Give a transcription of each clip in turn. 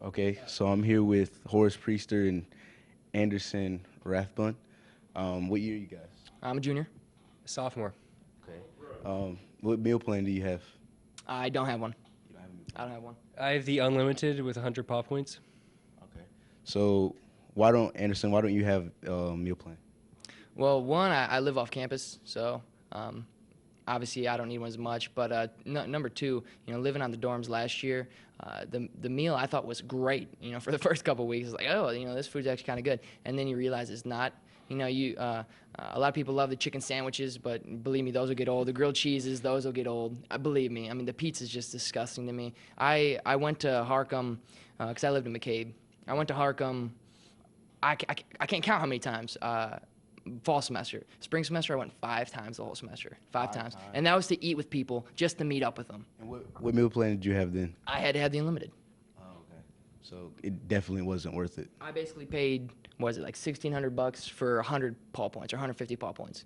Okay, so I'm here with Horace Priester and Anderson Rathbun. What year you guys? I'm a junior. Sophomore. Okay. What meal plan do you have? I don't have one. You don't have a meal I don't have one. I have the unlimited with 100 paw points. Okay. So why don't you have a meal plan? Well, one, I live off campus, so obviously I don't need one as much. But number two, living on the dorms last year, the meal I thought was great. For the first couple of weeks, it's like, oh, this food's actually kind of good, and then you realize it's not. A lot of people love the chicken sandwiches, but believe me, those will get old. The grilled cheeses, those will get old. Believe me. I mean, the pizza's just disgusting to me. I went to Harcum because I lived in McCabe. I went to Harcum. I can't count how many times. Fall semester. Spring semester, I went 5 times the whole semester. Five times. And that was to eat with people, just to meet up with them. And what meal plan did you have then? I had to have the unlimited. Oh, okay. So it definitely wasn't worth it. I basically paid, what was it, like $1,600 for 100 paw points or 150 paw points.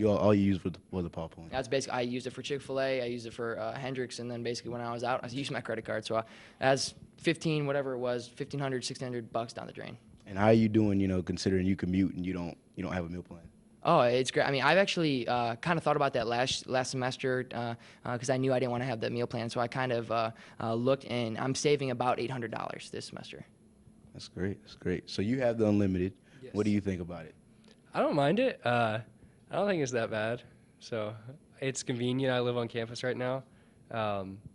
All you used were the paw points. That's basically, I used it for Chick-fil-A, I used it for Hendrix, and then basically when I was out, I used my credit card. So as 15, whatever it was, 1,500, $1,600 down the drain. And how are you doing, considering you commute and you don't have a meal plan? Oh, it's great. I mean, I've actually kind of thought about that last semester because I knew I didn't want to have that meal plan. So I kind of looked, and I'm saving about $800 this semester. That's great. That's great. So you have the unlimited. Yes. What do you think about it? I don't mind it. I don't think it's that bad. So it's convenient. I live on campus right now.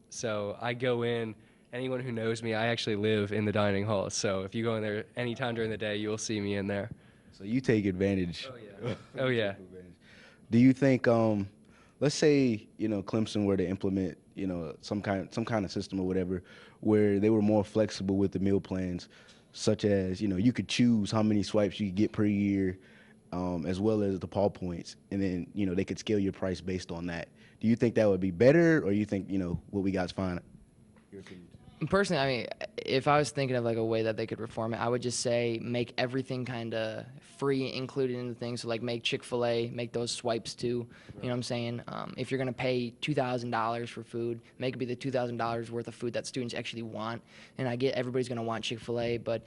So I go in. Anyone who knows me, I actually live in the dining hall. So if you go in there anytime during the day, you'll see me in there. So you take advantage. Oh, yeah. Oh, yeah. Do you think, let's say, Clemson were to implement, some kind of system or whatever, where they were more flexible with the meal plans, such as, you could choose how many swipes you could get per year, as well as the paw points, and then, they could scale your price based on that. Do you think that would be better, or you think, what we got is fine? Your opinion. Personally, I mean, if I was thinking of like a way that they could reform it, I would just say make everything kind of free included in the thing. So like make Chick-fil-A, make those swipes too. You know what I'm saying? If you're gonna pay $2,000 for food, make it be the $2,000 worth of food that students actually want. And I get everybody's gonna want Chick-fil-A, but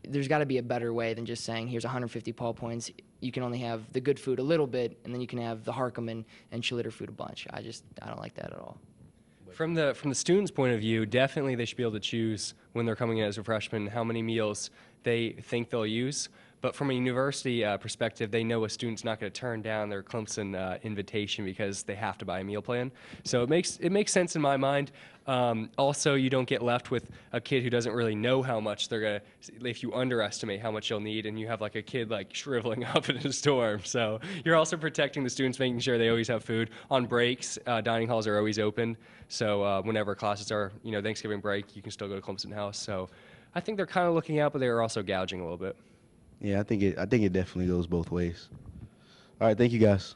there's got to be a better way than just saying here's 150 paw points. You can only have the good food a little bit, and then you can have the Harcum and Schlitter food a bunch. I don't like that at all. From the student's point of view, definitely they should be able to choose when they're coming in as a freshman how many meals they think they'll use. But from a university perspective, they know a student's not going to turn down their Clemson invitation because they have to buy a meal plan. So it makes sense in my mind. Also, you don't get left with a kid who doesn't really know how much they're going to, if you underestimate how much you'll need, and you have like a kid like shriveling up in a storm. So you're also protecting the students, making sure they always have food. On breaks, dining halls are always open. So whenever classes are, Thanksgiving break, you can still go to Clemson House. So I think they're kind of looking out, but they are also gouging a little bit. Yeah, I think it definitely goes both ways. All right, thank you guys.